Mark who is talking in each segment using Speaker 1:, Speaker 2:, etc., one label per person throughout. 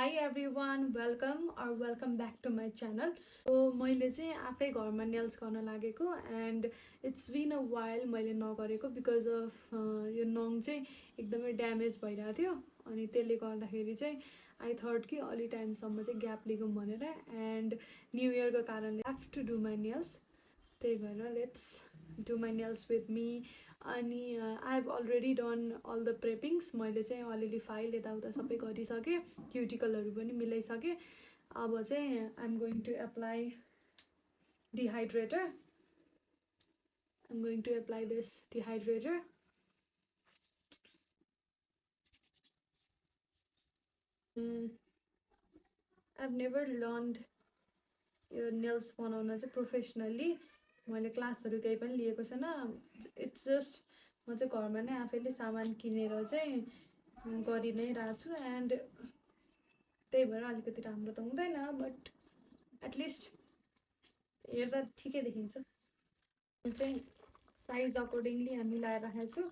Speaker 1: Hi everyone, welcome back to my channel. So मैले चाहिँ आफै घरमा नेल्स गर्न लागेको and it's been a while मैले नगरेको because of यो नङ चाहिँ एकदमै ड्यामेज भइरहेको थियो अनि त्यसले गर्दाखेरि चाहिँ I thought कि अलि टाइमसम्म चाहिँ ग्याप लिगौँ भनेर and न्यू इयरको कारणले I have to do my nails. त्यही भएर let's do my nails with me अनि I have already done all the preppings मैले चाहिँ अलिअलि फाइल यताउता सबै गरिसकेँ क्युटिकलहरू पनि मिलाइसकेँ अब चाहिँ I am going to apply dehydrator I am going to apply this dehydrator I have never learned यो नेल्स बनाउन चाहिँ प्रोफेसनल्ली मैले क्लासहरू केही पनि लिएको छैन इट्स जस्ट म चाहिँ घरमा नै आफैले सामान किनेर चाहिँ गरि नै रहेको छु एन्ड त्यही भएर अलिकति राम्रो त हुँदैन बट एटलिस्ट हेर्दा ठिकै देखिन्छ म चाहिँ साइज अकर्डिङली हामी मिलाएर राखेको छु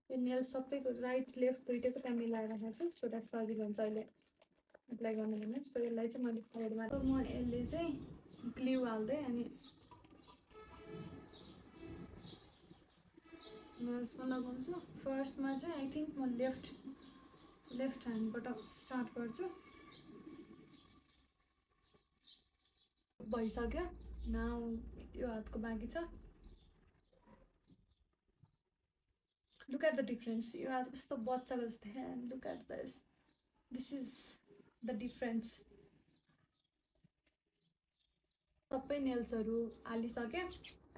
Speaker 1: यो नेल्स सबैको राइट लेफ्ट दुइटैको त्यहाँ मिलाएर राखेको छु सो द्याट सजिलो हुन्छ अहिले एप्लाई गर्नु भने सो यसलाई चाहिँ मैले साइडमा म यसले चाहिँ ग्लु हाल्दै अनि नेल्समा लगाउँछु फर्स्टमा चाहिँ आई थिङ्क म लेफ्ट ह्यान्डबाट स्टार्ट गर्छु भइसक्यो नाउ यो हातको बाँकी छ लुक एट द डिफरेन्स यो हात कस्तो बच्चाको जस्तो hand look at this is the difference सबै नेल्सहरू हालिसकेँ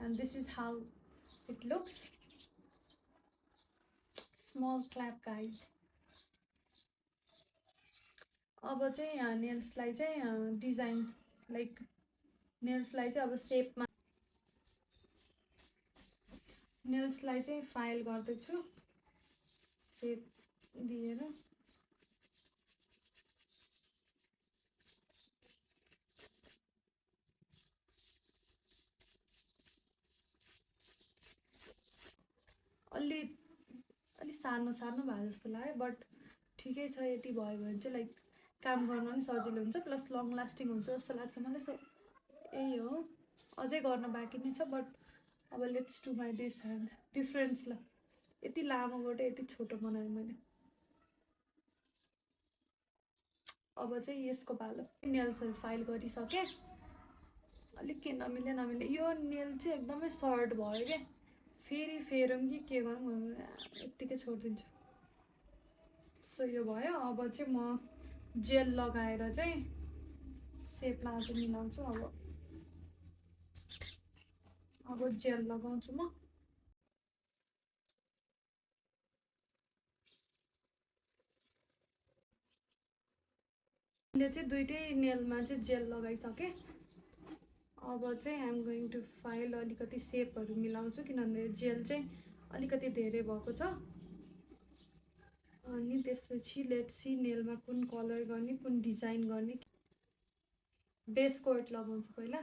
Speaker 1: and this is how it looks small clap guys अब चाहिँ नेल्सलाई चाहिँ डिजाइन लाइक नेल्सलाई चाहिँ अब सेपमा नेल्सलाई चाहिँ फाइल गर्दैछु सेप दिएर अलि सानो भयो जस्तो लाग्यो बट ठिकै छ यति भयो भने चाहिँ लाइक काम गर्न पनि सजिलो हुन्छ प्लस लङ लास्टिङ हुन्छ जस्तो लाग्छ मलाई सो यही हो अझै गर्न बाँकी नै छ बट अब let's do my this hand difference ल यति लामोबाट यति छोटो बनाएँ मैले अब चाहिँ यसको पालो नेल्सहरू फाइल गरिसकेँ अलिक के नमिले यो नेल चाहिँ एकदमै सर्ट भयो क्या फेरि फेरौँ कि के गरौँ यत्तिकै छोडिदिन्छु सो यो भयो अब चाहिँ म जेल लगाएर चाहिँ सेपमा चाहिँ मिलाउँछु अब जेल लगाउँछु म मैले चाहिँ दुइटै नेलमा चाहिँ जेल लगाइसकेँ अब चाहिँ आइएम गोइङ टु फाइल अलिकति सेपहरू मिलाउँछु किनभने जेल चाहिँ अलिकति धेरै भएको छ अनि त्यसपछि लेट्स सी नेलमा कुन कलर गर्ने कुन डिजाइन गर्ने बेस कोट लगाउँछु पहिला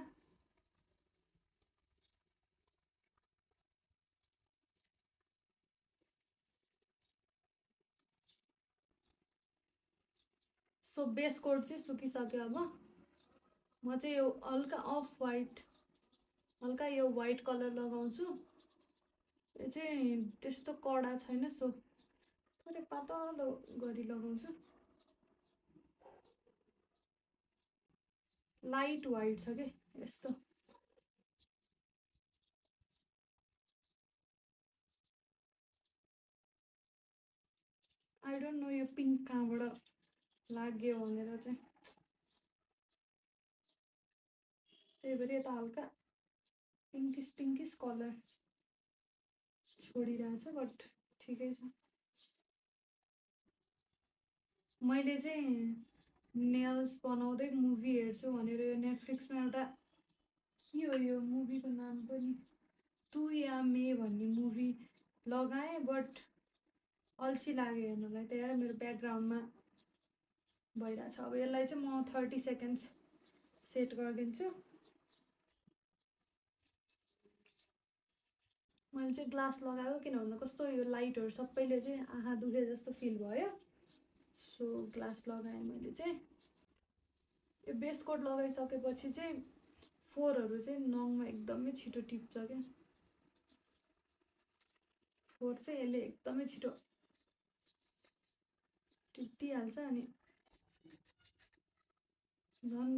Speaker 1: सो बेस कोट चाहिँ सुकिसक्यो अब म चाहिँ यो हल्का अफ वाइट हल्का यो वाइट कलर लगाउँछु यो चाहिँ त्यस्तो कडा छैन सो थोरै पातलो गरी लगाउँछु लाइट वाइट छ कि यस्तो आई डोन्ट नो यो पिङ्क कहाँबाट लाग्यो भनेर चाहिँ त्यही भएर यता हल्का पिङ्किस कलर छोडिरहेछ बट ठिकै छ मैले चाहिँ नेल्स बनाउँदै मुभी हेर्छु भनेर यो नेटफ्लिक्समा एउटा के हो यो मुभीको नाम पनि तु या मे भन्ने मुभी लगाएँ बट अल्छी लाग्यो हेर्नुलाई त्यही भएर मेरो ब्याकग्राउन्डमा भइरहेछ अब यसलाई चाहिँ म 30 सेकेन्ड्स सेट गरिदिन्छु मैले चाहिँ ग्लास लगाएको किन भन्दा कस्तो यो लाइटहरू सबैले चाहिँ आँखा दुखे जस्तो फिल भयो सो ग्लास लगाएँ मैले चाहिँ। यो बेस कोट लगाइसकेपछि चाहिँ फोरहरू चाहिँ नङमा एकदमै छिटो टिप्छ क्या। फोर चाहिँ यसले एकदमै छिटो टिपिहाल्छ अनि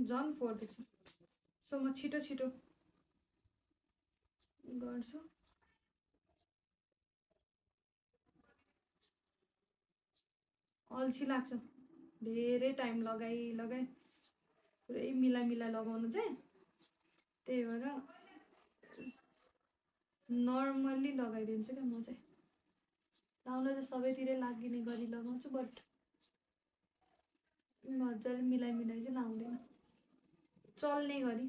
Speaker 1: झन् फोर देख्छ। सो म छिटो छिटो गर्छु। अल्छी लाग्छ, धेरै टाइम लगाई पुरै मिलाइ लगाउनु चाहिँ। त्यही भएर नर्मल्ली लगाइदिन्छु क्या म चाहिँ। लाउन चाहिँ सबैतिरै लागिने गरी लगाउँछु, बट मजाले मिलाइ चाहिँ लाउँदैन। चल्ने गरी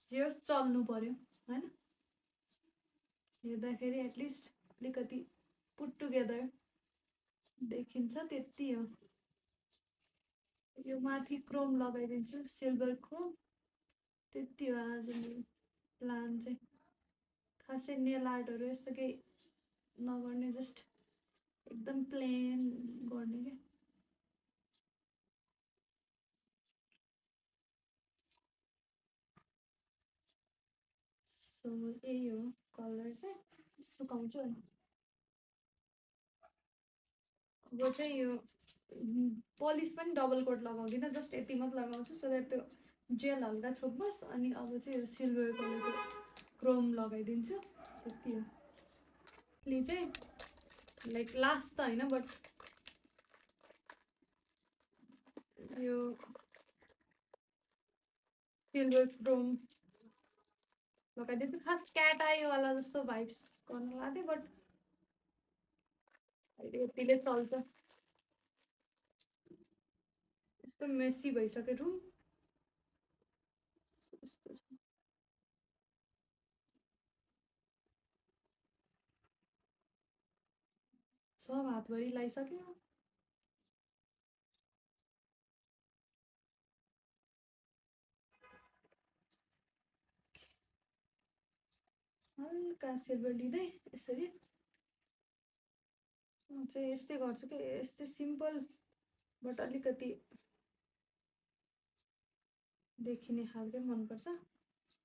Speaker 1: जे होस् चल्नु पर्यो होइन। हेर्दाखेरि एटलिस्ट अलिकति पुट टुगेदर देखिन्छ, त्यति हो। यो माथि क्रोम लगाइदिन्छु, सिल्भर क्रोम। त्यति हो आज मेरो प्लान चाहिँ। खासै नेल आर्टहरू यस्तो केही नगर्ने, जस्ट एकदम प्लेन गर्ने क्या। सो यही हो कलर चाहिँ। सुकाउँछु अनि अब चाहिँ यो पलिस पनि डबल कोट लगाउँदिनँ, जस्ट यति मात्र लगाउँछु सो द्याट त्यो जेल हल्का छोपोस्। अनि अब चाहिँ यो सिल्भर कलरको क्रोम लगाइदिन्छु, त्यति हो। यसले चाहिँ लाइक लास्ट त होइन, बट यो सिल्भर क्रोम लगाइदिन्छु। खास क्याट आईवाला जस्तो भाइब्स गर्न लाग्यो, बट अहिले यतिले चल्छ। यस्तो मेसी भइसक्यो रुम, यस्तो छ। सब हातभरि लगाइसक्यो। हल्का सिल्भर लिँदै यसरी म चाहिँ यस्तै गर्छु कि यस्तै सिम्पल बट अलिकति देखिने खालकै मनपर्छ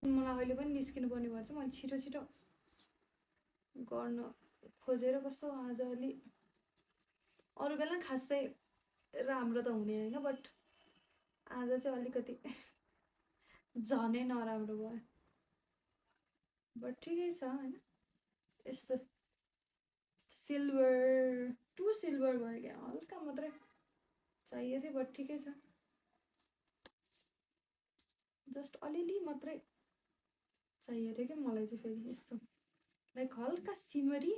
Speaker 1: मलाई। अहिले पनि निस्किनु पर्ने भएर चाहिँ मैले छिटो छिटो गर्न खोजेर कस्तो आज अलि अरू बेला खासै राम्रो त हुने होइन, बट आज चाहिँ अलिकति झनै नराम्रो भयो। बट ठिकै छ होइन। यस्तो सिल्भर टु सिल्भर भयो क्या, हल्का मात्रै चाहिएको थियो, बट ठिकै छ। जस्ट अलिअलि मात्रै चाहिएको थियो कि मलाई चाहिँ। फेरि यस्तो लाइक हल्का सिमरी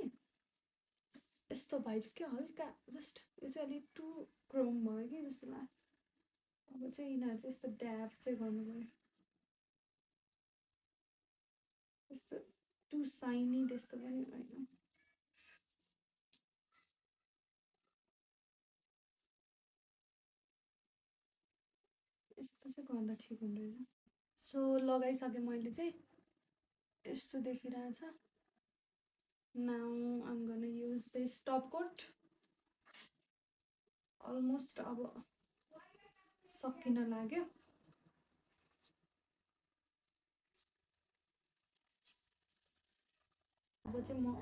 Speaker 1: यस्तो भाइब्स क्या, हल्का जस्ट यो चाहिँ अलिक टु क्रोम भयो कि जस्तो लाग्यो। अब चाहिँ यिनीहरू चाहिँ यस्तो ड्याप चाहिँ गर्नु पऱ्यो, यस्तो टु साइनी त्यस्तो पनि होइन। यस्तो चाहिँ गर्दा ठिक हुँदो रहेछ। सो लगाइसकेँ मैले चाहिँ, यस्तो देखिरहेछ। Now I'm gonna use this top coat. Almost अब सकिन लाग्यो। अब चाहिँ म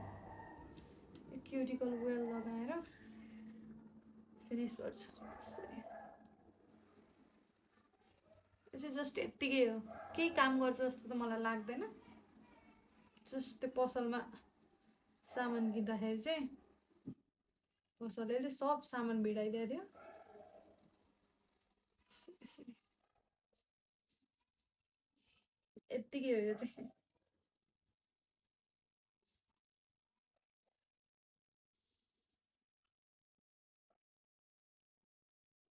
Speaker 1: क्युटिकल वेल लगाएर फिनिस गर्छु। यो चाहिँ जस्ट यत्तिकै हो, केही काम गर्छ जस्तो त मलाई लाग्दैन। जस्ट त्यो पसलमा सामान किन्दाखेरि चाहिँ पसलले सब सामान भिडाइदिएको थियो। यसरी यत्तिकै हो यो चाहिँ।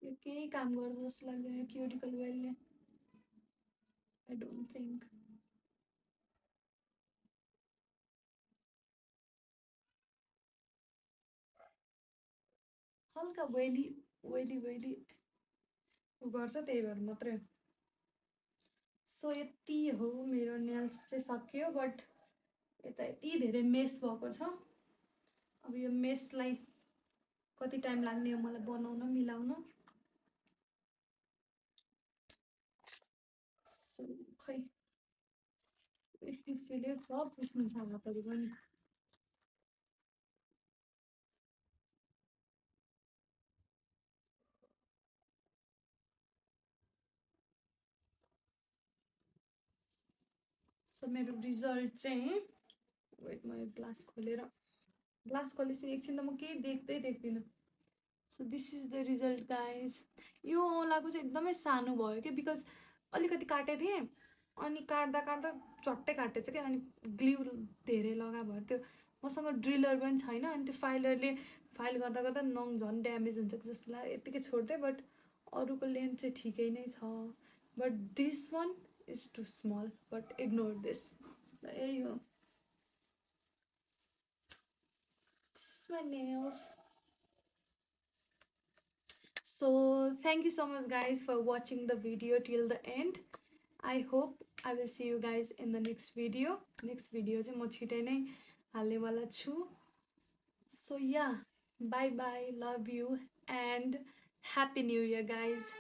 Speaker 1: यो केही काम गर्छ जस्तो लाग्दैन क्युटिकल वेलले, आई डोन्ट थिङ्क। हल्का वेली गर्छ, त्यही भएर मात्रै। सो यति हो मेरो नेल्स चाहिँ सकियो, बट यता यति धेरै मेस भएको छ। अब यो मेसलाई कति टाइम लाग्ने हो मलाई बनाउन मिलाउन। सो खै टिस्युले सब पुस्नु छ हातहरू पनि। सो मेरो रिजल्ट चाहिँ वेट म ग्लास खोलेर ग्लास खोलेपछि एकछिन त म केही देख्दिनँ। So this is the result guys. यो औँलाको चाहिँ एकदमै सानो भयो कि बिकज अलिकति काटेको थिएँ अनि काट्दा काट्दा चट्टै काटेछ क्या, अनि ग्लु धेरै लगा भयो। त्यो मसँग ड्रिलर पनि छैन, अनि त्यो फाइलरले फाइल गर्दा गर्दा नङ झन् ड्यामेज हुन्छ कि जस्तो लाग्यो, यत्तिकै छोड्दै। बट अरूको लेन्थ चाहिँ ठिकै नै छ, but this one is too small, but ignore this. यही हो, my nails. So thank you so much guys for watching the video till the end. I hope I will see you guys in the next video. Next video चाहिँ म छिटै नै हाल्नेवाला छु. So yeah, bye bye, love you and happy new year guys.